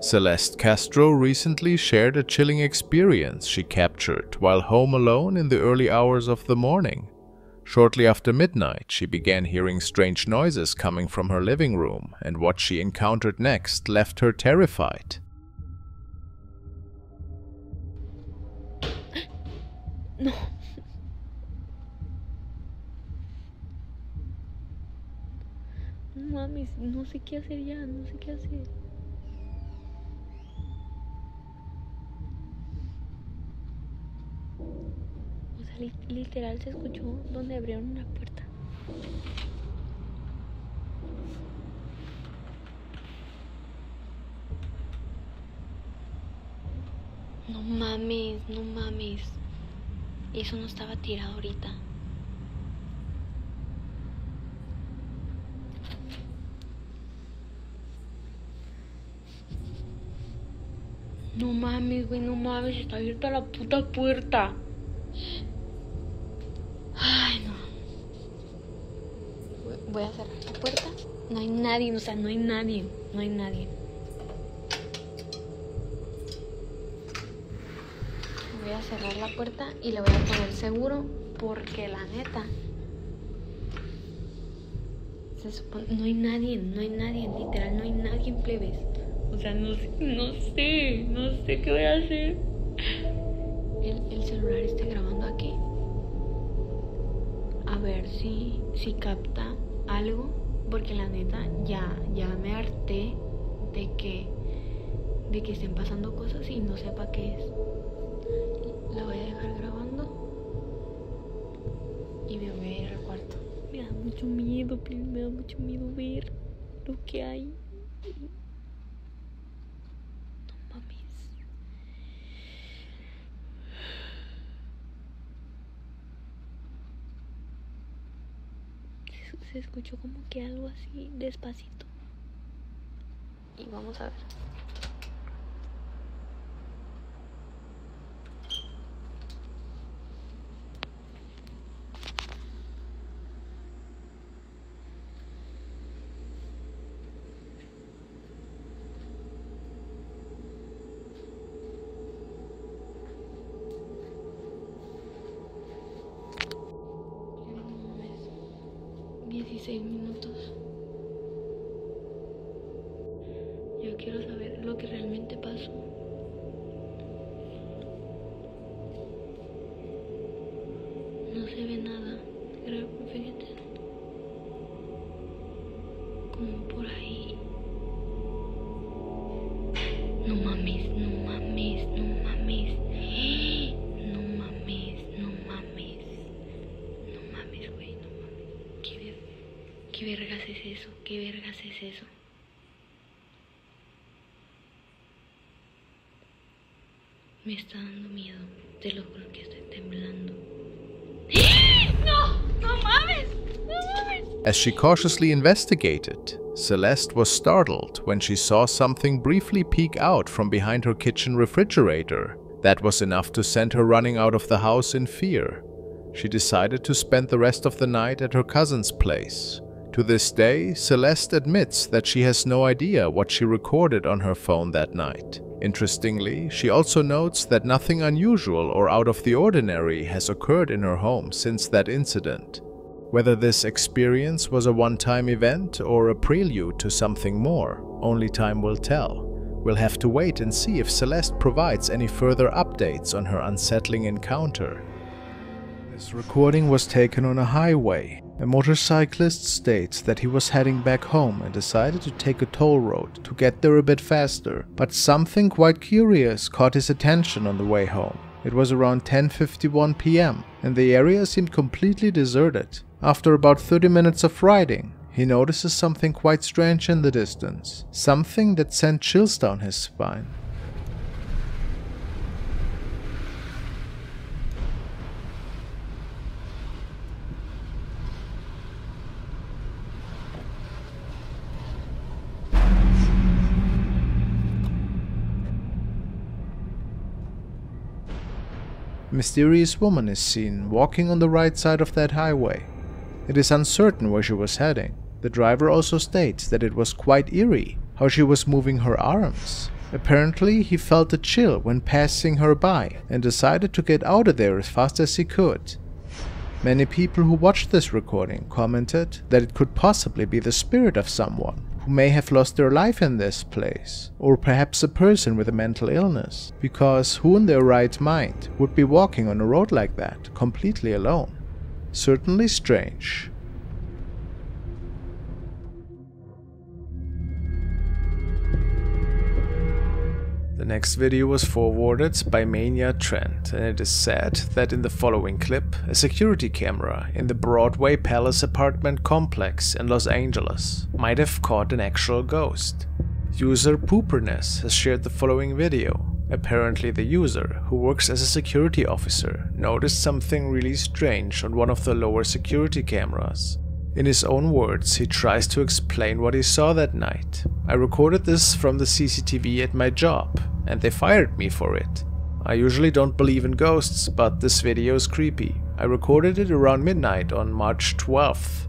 Celeste Castro recently shared a chilling experience she captured while home alone in the early hours of the morning. Shortly after midnight, she began hearing strange noises coming from her living room, and what she encountered next left her terrified. No. No mames, no sé qué hacer ya, no sé qué hacer. O sea, literal se escuchó donde abrieron una puerta. No mames, no mames. Eso no estaba tirado ahorita. No mames, güey, no mames, está abierta la puta puerta. Ay, no. Voy a cerrar la puerta. No hay nadie, o sea, no hay nadie. No hay nadie. Voy a cerrar la puerta y le voy a poner seguro porque la neta se supone, no hay nadie, literal, no hay nadie en plebes. O sea, no sé qué voy a hacer. El celular está grabando aquí. A ver si capta algo, porque la neta ya me harté de que estén pasando cosas y no sepa qué es. La voy a dejar grabando y me voy a ir al cuarto. Me da mucho miedo, me da mucho miedo ver lo que hay. No mames. Se escuchó como que algo así despacito. Y vamos a ver. No mames. 16 minutos. Yo quiero saber lo que realmente pasó. No se ve nada. Creo, fíjate. Como por ahí. No mames, no mames, no mames. No mames, no mames. No mames, güey, no mames. ¿Qué vergas es eso? ¿Qué vergas es eso? Me está dando miedo. Te lo juro que estoy temblando. ¡No! ¡No mames! ¡No mames! As she cautiously investigated, Celeste was startled when she saw something briefly peek out from behind her kitchen refrigerator. That was enough to send her running out of the house in fear. She decided to spend the rest of the night at her cousin's place. To this day, Celeste admits that she has no idea what she recorded on her phone that night. Interestingly, she also notes that nothing unusual or out of the ordinary has occurred in her home since that incident. Whether this experience was a one-time event or a prelude to something more, only time will tell. We'll have to wait and see if Celeste provides any further updates on her unsettling encounter. This recording was taken on a highway. A motorcyclist states that he was heading back home and decided to take a toll road to get there a bit faster, but something quite curious caught his attention on the way home. It was around 10:51 p.m. and the area seemed completely deserted. After about 30 minutes of riding, he notices something quite strange in the distance, something that sent chills down his spine. A mysterious woman is seen walking on the right side of that highway. It is uncertain where she was heading. The driver also states that it was quite eerie how she was moving her arms. Apparently, he felt a chill when passing her by and decided to get out of there as fast as he could. Many people who watched this recording commented that it could possibly be the spirit of someone who may have lost their life in this place, or perhaps a person with a mental illness, because who in their right mind would be walking on a road like that, completely alone? Certainly strange. The next video was forwarded by Mania Trent, and it is said that in the following clip, a security camera in the Broadway Palace apartment complex in Los Angeles might have caught an actual ghost. User Pooperness has shared the following video. Apparently the user, who works as a security officer, noticed something really strange on one of the lower security cameras. In his own words, he tries to explain what he saw that night. I recorded this from the CCTV at my job, and they fired me for it. I usually don't believe in ghosts, but this video is creepy. I recorded it around midnight on March 12th.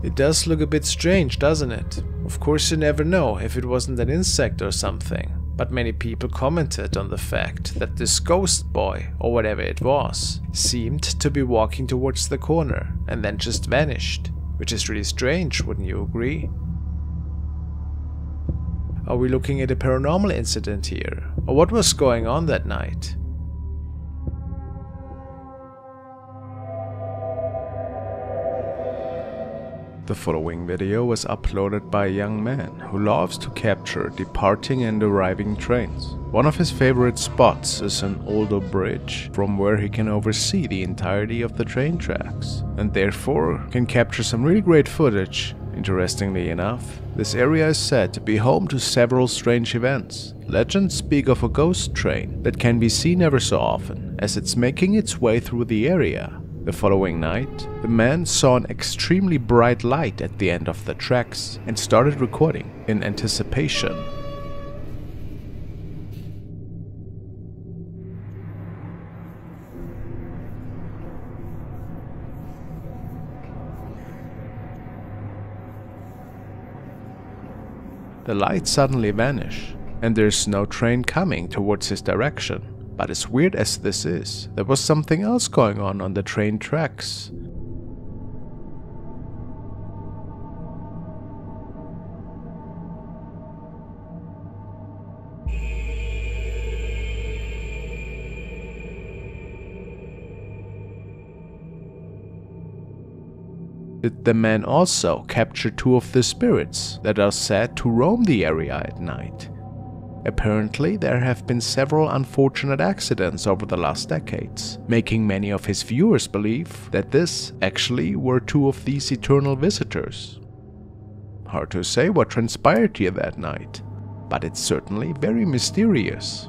It does look a bit strange, doesn't it? Of course you never know if it wasn't an insect or something, but many people commented on the fact that this ghost boy, or whatever it was, seemed to be walking towards the corner and then just vanished, which is really strange, wouldn't you agree? Are we looking at a paranormal incident here, or what was going on that night? The following video was uploaded by a young man who loves to capture departing and arriving trains. One of his favorite spots is an older bridge from where he can oversee the entirety of the train tracks, and therefore can capture some really great footage. Interestingly enough, this area is said to be home to several strange events. Legends speak of a ghost train that can be seen ever so often as it's making its way through the area. The following night, the man saw an extremely bright light at the end of the tracks and started recording in anticipation. The lights suddenly vanish, and there's no train coming towards his direction. But as weird as this is, there was something else going on the train tracks. Did the man also capture two of the spirits that are said to roam the area at night? Apparently, there have been several unfortunate accidents over the last decades, making many of his viewers believe that this actually were two of these eternal visitors. Hard to say what transpired here that night, but it's certainly very mysterious.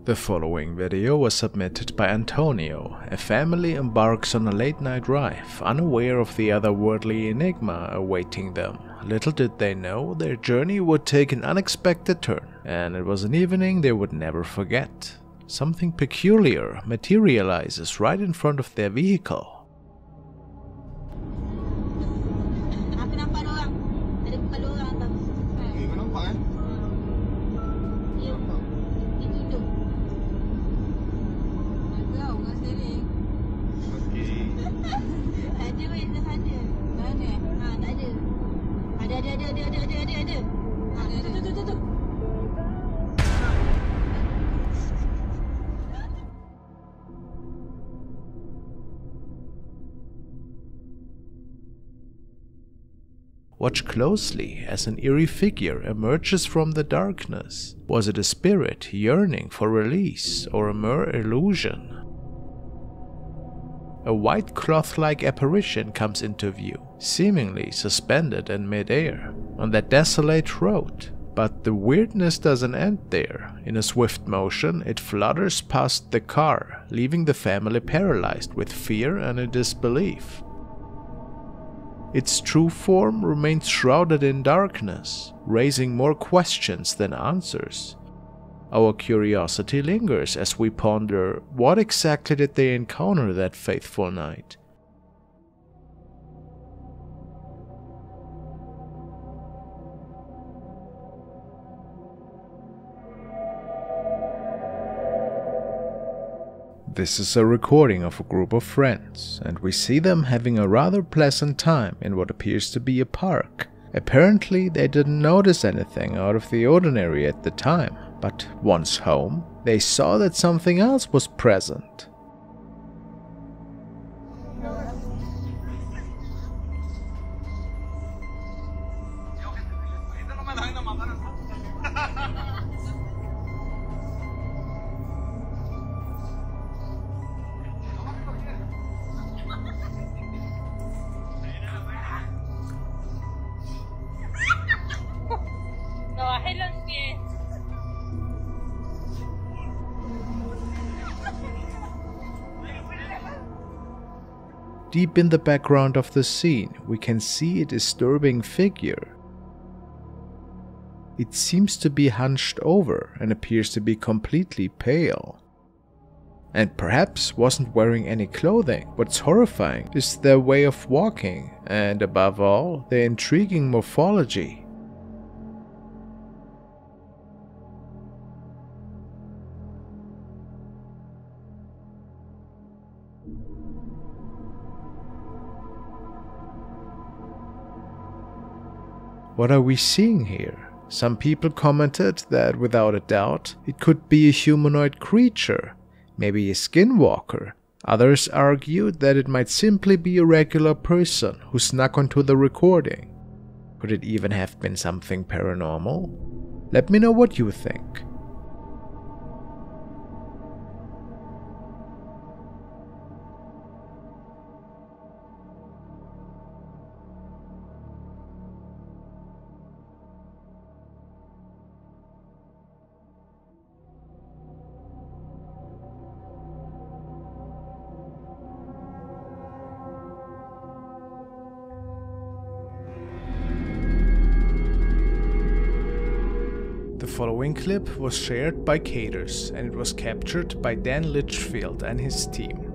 The following video was submitted by Antonio. A family embarks on a late-night drive, unaware of the otherworldly enigma awaiting them. Little did they know their journey would take an unexpected turn, and it was an evening they would never forget. Something peculiar materializes right in front of their vehicle. Watch closely as an eerie figure emerges from the darkness. Was it a spirit yearning for release or a mere illusion? A white cloth-like apparition comes into view, seemingly suspended in mid-air, on that desolate road. But the weirdness doesn't end there. In a swift motion, it flutters past the car, leaving the family paralyzed with fear and in disbelief. Its true form remains shrouded in darkness, raising more questions than answers. Our curiosity lingers as we ponder what exactly did they encounter that fateful night. This is a recording of a group of friends, and we see them having a rather pleasant time in what appears to be a park. Apparently, they didn't notice anything out of the ordinary at the time, but once home, they saw that something else was present. Deep in the background of the scene, we can see a disturbing figure. It seems to be hunched over and appears to be completely pale. And perhaps wasn't wearing any clothing. What's horrifying is their way of walking, and above all, their intriguing morphology. What are we seeing here? Some people commented that without a doubt it could be a humanoid creature, maybe a skinwalker. Others argued that it might simply be a regular person who snuck onto the recording. Could it even have been something paranormal? Let me know what you think. The following clip was shared by Caters, and it was captured by Dan Litchfield and his team.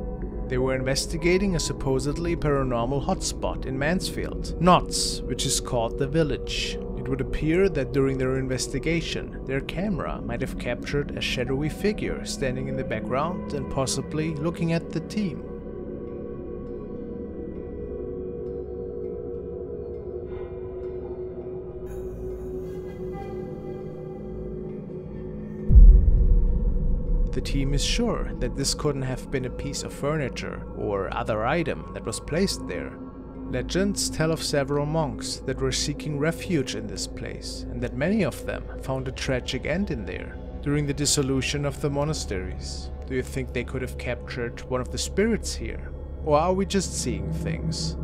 They were investigating a supposedly paranormal hotspot in Mansfield, Notts, which is called The Village. It would appear that during their investigation, their camera might have captured a shadowy figure standing in the background and possibly looking at the team. The team is sure that this couldn't have been a piece of furniture or other item that was placed there. Legends tell of several monks that were seeking refuge in this place, and that many of them found a tragic end in there during the dissolution of the monasteries. Do you think they could have captured one of the spirits here? Or are we just seeing things?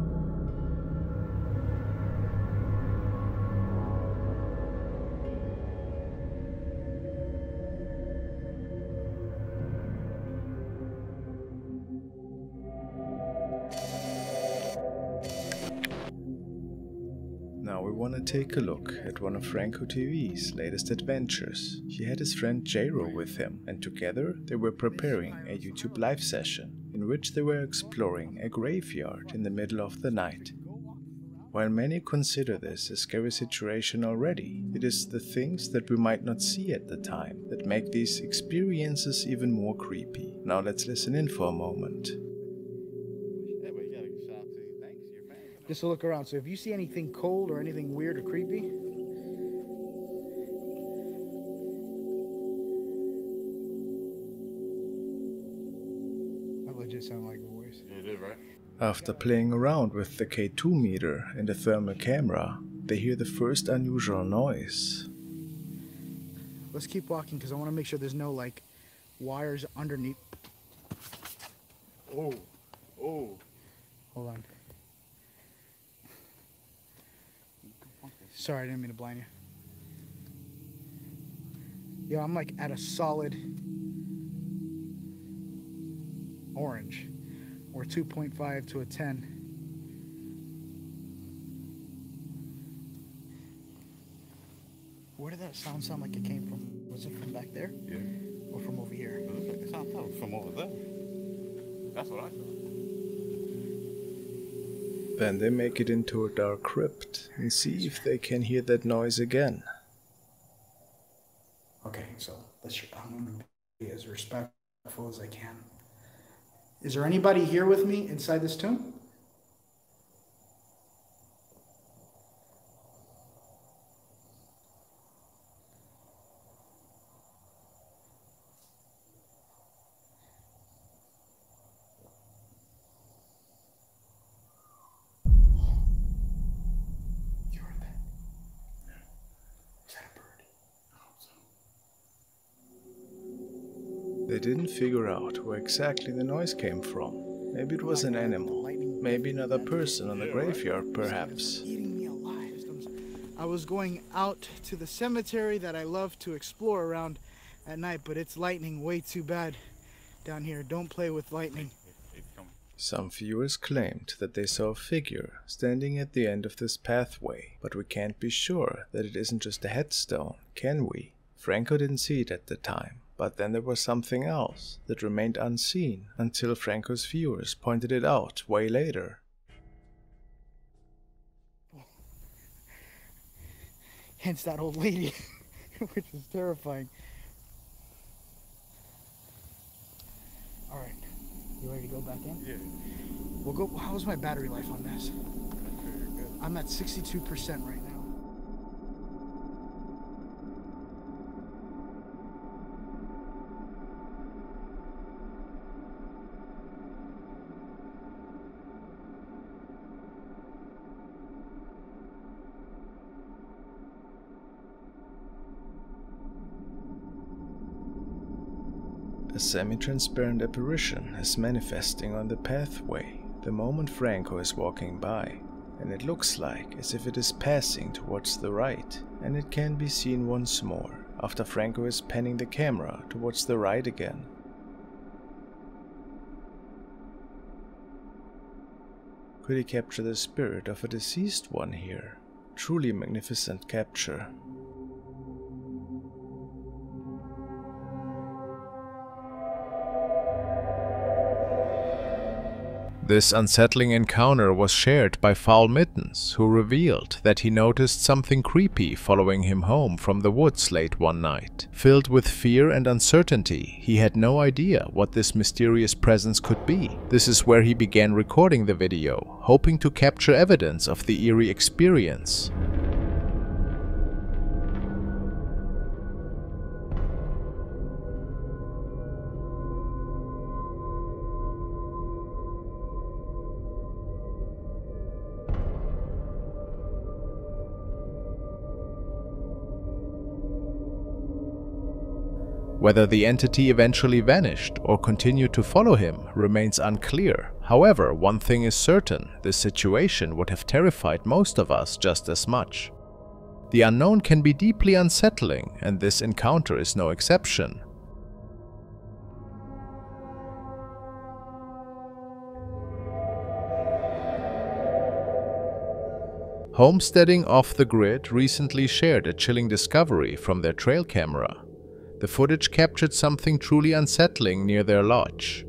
Now we want to take a look at one of Franco TV's latest adventures. He had his friend Jairo with him, and together they were preparing a YouTube live session in which they were exploring a graveyard in the middle of the night. While many consider this a scary situation already, it is the things that we might not see at the time that make these experiences even more creepy. Now let's listen in for a moment. Just to look around. So if you see anything cold or anything weird or creepy, that legit sounded like a voice. Yeah, it did, right? After playing around with the K2 meter and the thermal camera, they hear the first unusual noise. Let's keep walking because I want to make sure there's no like wires underneath. Oh. Hold on. Sorry, I didn't mean to blind you. Yeah, I'm like at a solid orange, or 2.5 to a 10. Where did that sound like it came from? Was it from back there? Yeah. Or from over here? It looks like it sounds from over there. That's what I thought. Then they make it into a dark crypt and see if they can hear that noise again. Okay, so I'm going to be as respectful as I can. Is there anybody here with me inside this tomb? You heard that? Is that a bird? I hope so. They didn't figure out where exactly the noise came from. Maybe it was an animal. Maybe another person on the graveyard, perhaps. Eating me alive. I was going out to the cemetery that I love to explore around at night, but it's lightning way too bad down here. Don't play with lightning. Some viewers claimed that they saw a figure standing at the end of this pathway, but we can't be sure that it isn't just a headstone, can we? Franco didn't see it at the time, but then there was something else that remained unseen until Franco's viewers pointed it out way later. Hence that old lady, which is terrifying. All right, you ready to go back in? Yeah. We'll go. How's my battery life on this? Very good. I'm at 62% right now. A semi-transparent apparition is manifesting on the pathway the moment Franco is walking by, and it looks like as if it is passing towards the right, and it can be seen once more after Franco is panning the camera towards the right again. Could he capture the spirit of a deceased one here? Truly magnificent capture. This unsettling encounter was shared by Foul Mittens, who revealed that he noticed something creepy following him home from the woods late one night. Filled with fear and uncertainty, he had no idea what this mysterious presence could be. This is where he began recording the video, hoping to capture evidence of the eerie experience. Whether the entity eventually vanished or continued to follow him remains unclear. However, one thing is certain, this situation would have terrified most of us just as much. The unknown can be deeply unsettling, and this encounter is no exception. Homesteading Off the Grid recently shared a chilling discovery from their trail camera. The footage captured something truly unsettling near their lodge.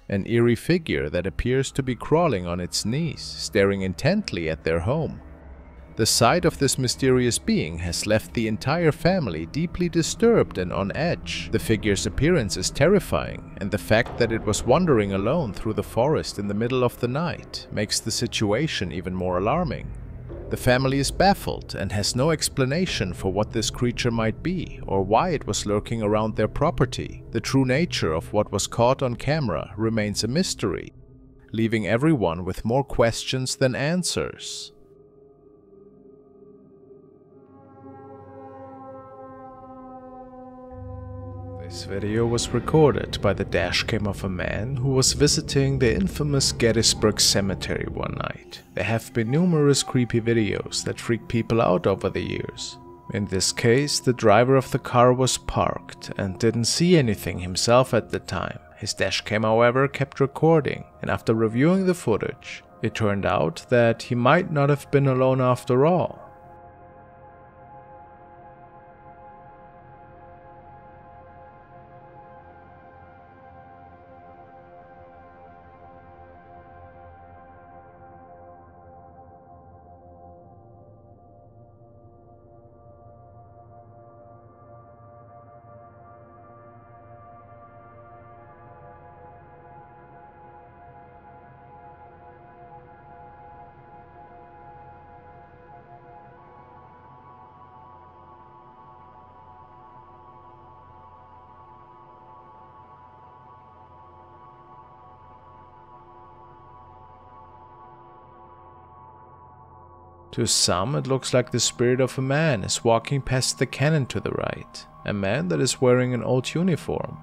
An eerie figure that appears to be crawling on its knees, staring intently at their home. The sight of this mysterious being has left the entire family deeply disturbed and on edge. The figure's appearance is terrifying, and the fact that it was wandering alone through the forest in the middle of the night makes the situation even more alarming. The family is baffled and has no explanation for what this creature might be or why it was lurking around their property. The true nature of what was caught on camera remains a mystery, leaving everyone with more questions than answers. This video was recorded by the dashcam of a man who was visiting the infamous Gettysburg Cemetery one night. There have been numerous creepy videos that freak people out over the years. In this case, the driver of the car was parked and didn't see anything himself at the time. His dashcam, however, kept recording, and after reviewing the footage, it turned out that he might not have been alone after all. To some, it looks like the spirit of a man is walking past the cannon to the right, a man that is wearing an old uniform.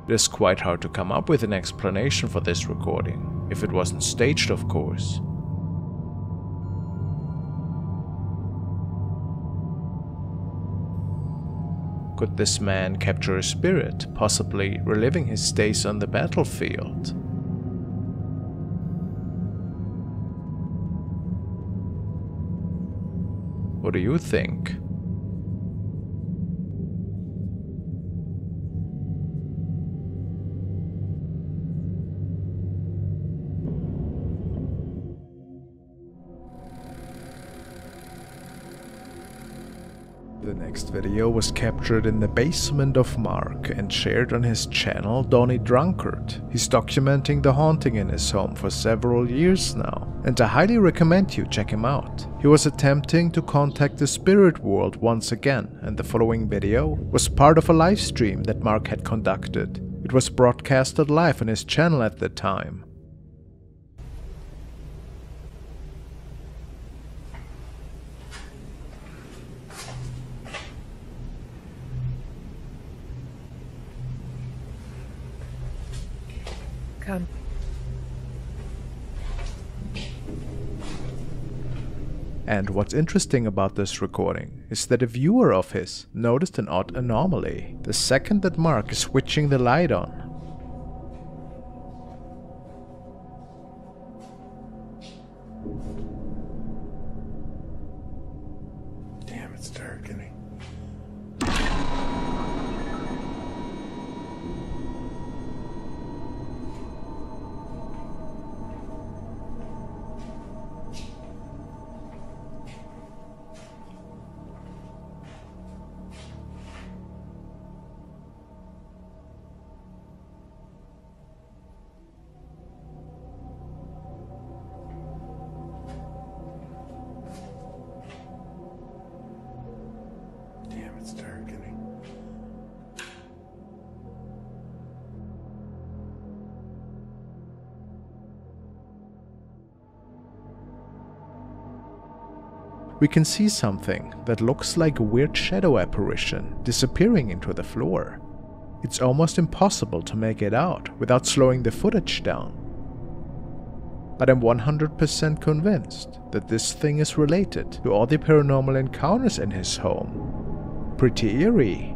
It is quite hard to come up with an explanation for this recording, if it wasn't staged, of course. Could this man capture a spirit, possibly reliving his days on the battlefield? What do you think? The next video was captured in the basement of Mark and shared on his channel Donny Drunkard. He's documenting the haunting in his home for several years now, and I highly recommend you check him out. He was attempting to contact the spirit world once again, and the following video was part of a live stream that Mark had conducted. It was broadcasted live on his channel at the time. Come. And what's interesting about this recording is that a viewer of his noticed an odd anomaly the second that Mark is switching the light on. Damn, it's dark, isn't it? It's dark, isn't it? We can see something that looks like a weird shadow apparition disappearing into the floor. It's almost impossible to make it out without slowing the footage down. But I'm 100% convinced that this thing is related to all the paranormal encounters in his home. Pretty eerie.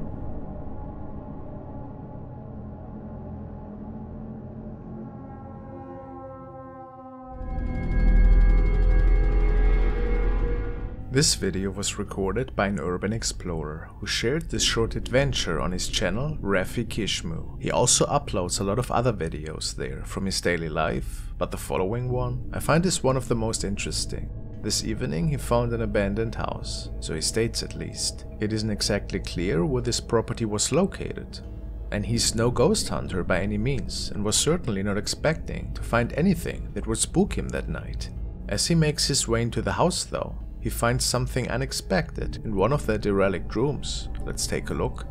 This video was recorded by an urban explorer who shared this short adventure on his channel Rafi Kishmu. He also uploads a lot of other videos there from his daily life, but the following one I find is one of the most interesting. This evening he found an abandoned house, so he states at least. It isn't exactly clear where this property was located. And he's no ghost hunter by any means, and was certainly not expecting to find anything that would spook him that night. As he makes his way into the house though, he finds something unexpected in one of the derelict rooms. Let's take a look.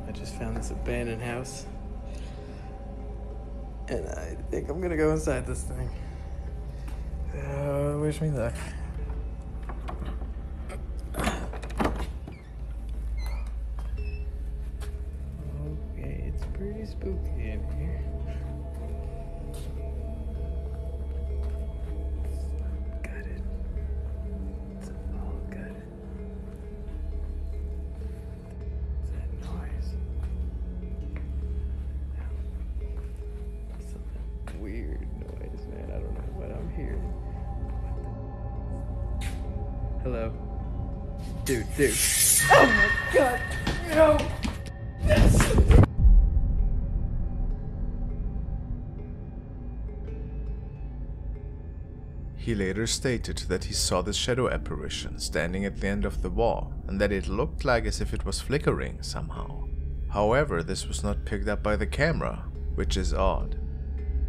I just found this abandoned house. And I think I'm gonna go inside this thing. Wish me luck. Okay, it's pretty spooky in here. Got it. It's all good. What's that noise? Something weird noise, man. I don't know what I'm hearing. Hello? Dude. Oh my god! No! He later stated that he saw the shadow apparition standing at the end of the wall and that it looked like as if it was flickering somehow. However, this was not picked up by the camera, which is odd.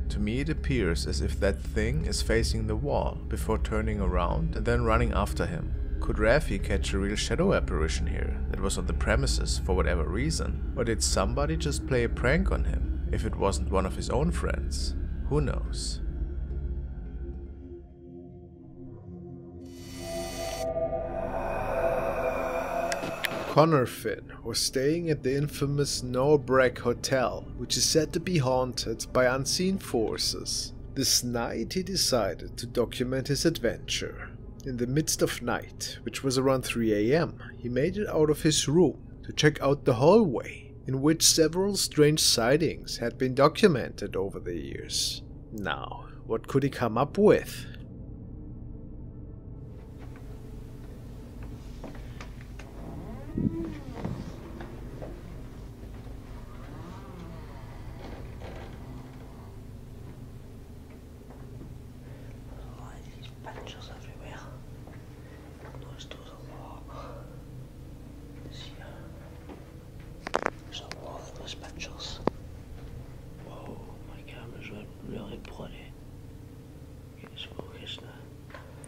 To me it appears as if that thing is facing the wall before turning around and then running after him. Could Raffi catch a real shadow apparition here that was on the premises for whatever reason? Or did somebody just play a prank on him if it wasn't one of his own friends? Who knows? Connor Finn was staying at the infamous Norbreck Hotel, which is said to be haunted by unseen forces. This night he decided to document his adventure. In the midst of night, which was around 3 AM, he made it out of his room to check out the hallway, in which several strange sightings had been documented over the years. Now, what could he come up with?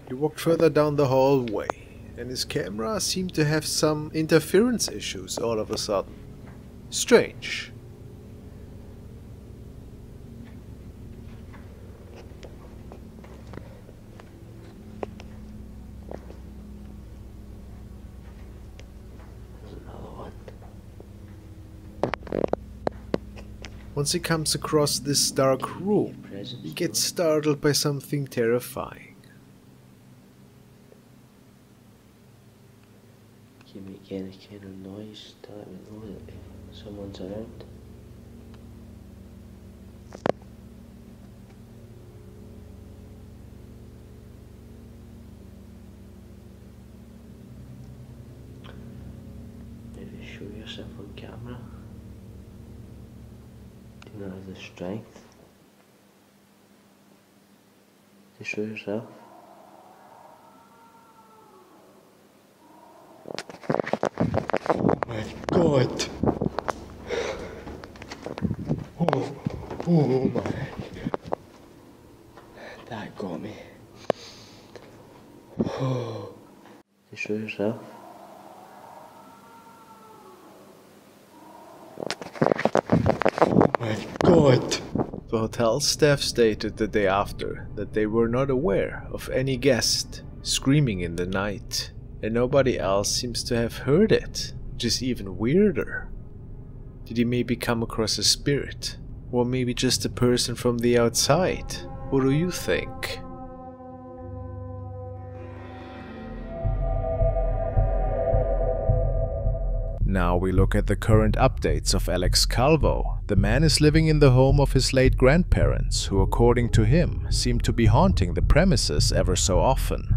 He walked further down the hallway, and his camera seemed to have some interference issues all of a sudden. Strange. Once he comes across this dark room, he gets startled by something terrifying. Can you make any kind of noise to let me know that someone's around? Maybe show yourself on camera. Do you not have the strength to show yourself? My God! Oh my! That got me. To show yourself? My God! The hotel staff stated the day after that they were not aware of any guest screaming in the night, and nobody else seems to have heard it, which is even weirder. Did he maybe come across a spirit? Or maybe just a person from the outside? What do you think? Now we look at the current updates of Alex Calvo. The man is living in the home of his late grandparents, who according to him seem to be haunting the premises ever so often.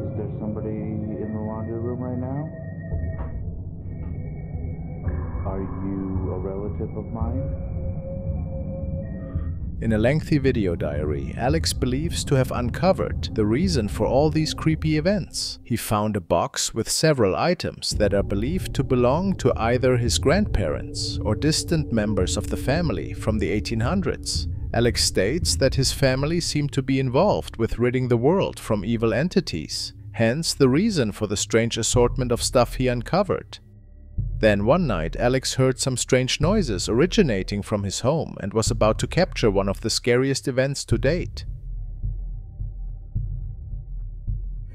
Is there somebody in the laundry room right now? Are you a relative of mine? In a lengthy video diary, Alex believes to have uncovered the reason for all these creepy events. He found a box with several items that are believed to belong to either his grandparents or distant members of the family from the 1800s. Alex states that his family seemed to be involved with ridding the world from evil entities, hence the reason for the strange assortment of stuff he uncovered. Then one night, Alex heard some strange noises originating from his home and was about to capture one of the scariest events to date.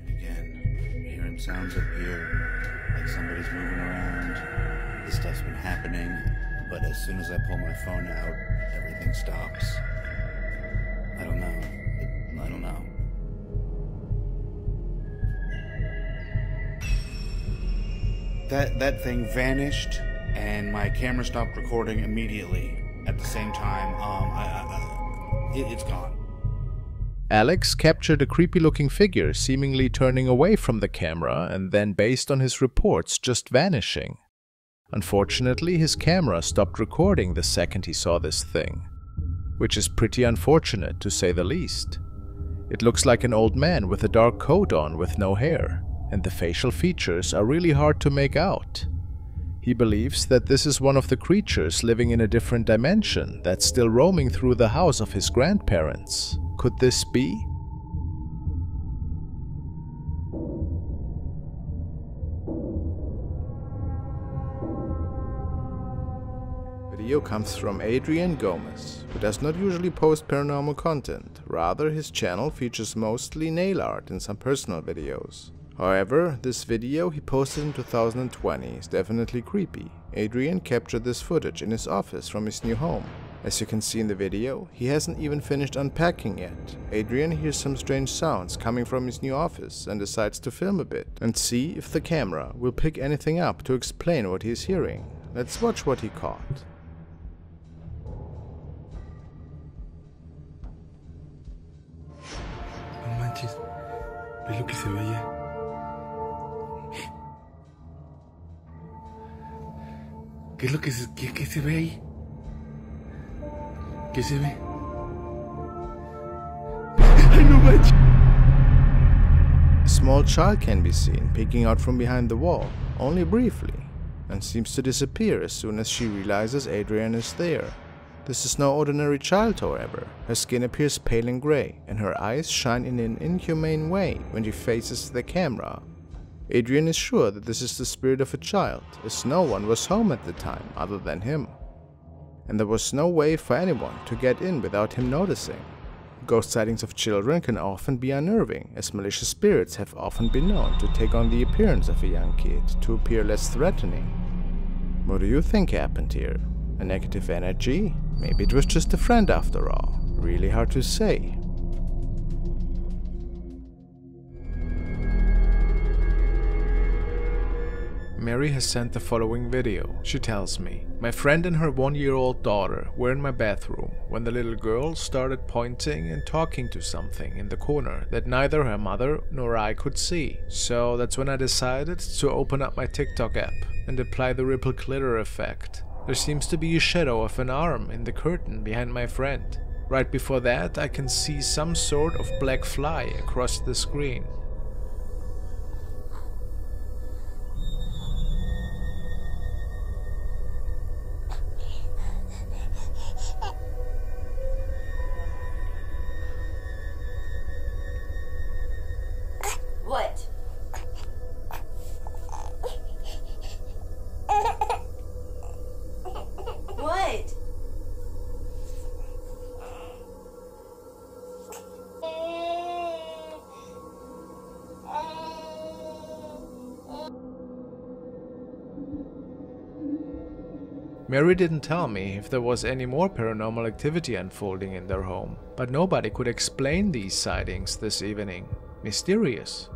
Again, hearing sounds up here, like somebody's moving around. This stuff's been happening, but as soon as I pull my phone out, everything stops. I don't know. I don't know. That thing vanished, and my camera stopped recording immediately. At the same time, it's gone. Alex captured a creepy-looking figure seemingly turning away from the camera and then, based on his reports, just vanishing. Unfortunately, his camera stopped recording the second he saw this thing, which is pretty unfortunate to say the least. It looks like an old man with a dark coat on with no hair, and the facial features are really hard to make out. He believes that this is one of the creatures living in a different dimension that's still roaming through the house of his grandparents. Could this be? Video comes from Adrian Gomez, who does not usually post paranormal content. Rather, his channel features mostly nail art and some personal videos. However, this video he posted in 2020 is definitely creepy. Adrian captured this footage in his office from his new home. As you can see in the video, he hasn't even finished unpacking yet. Adrian hears some strange sounds coming from his new office and decides to film a bit and see if the camera will pick anything up to explain what he is hearing. Let's watch what he caught. No manches, ve lo que se ve allá. ¿Qué es lo que se ve ahí? ¿Qué se ve? ¡Ay, no manches! A small child can be seen peeking out from behind the wall, only briefly, and seems to disappear as soon as she realizes Adrian is there. This is no ordinary child, however. Her skin appears pale and gray, and her eyes shine in an inhumane way when she faces the camera. Adrian is sure that this is the spirit of a child, as no one was home at the time other than him. And there was no way for anyone to get in without him noticing. Ghost sightings of children can often be unnerving, as malicious spirits have often been known to take on the appearance of a young kid to appear less threatening. What do you think happened here? A negative energy? Maybe it was just a friend after all. Really hard to say. Mary has sent the following video. She tells me, "My friend and her 1-year-old daughter were in my bathroom when the little girl started pointing and talking to something in the corner that neither her mother nor I could see. So that's when I decided to open up my TikTok app and apply the ripple glitter effect. There seems to be a shadow of an arm in the curtain behind my friend. Right before that, I can see some sort of black fly across the screen. What? What? Mary didn't tell me if there was any more paranormal activity unfolding in their home, but nobody could explain these sightings this evening. Mysterious,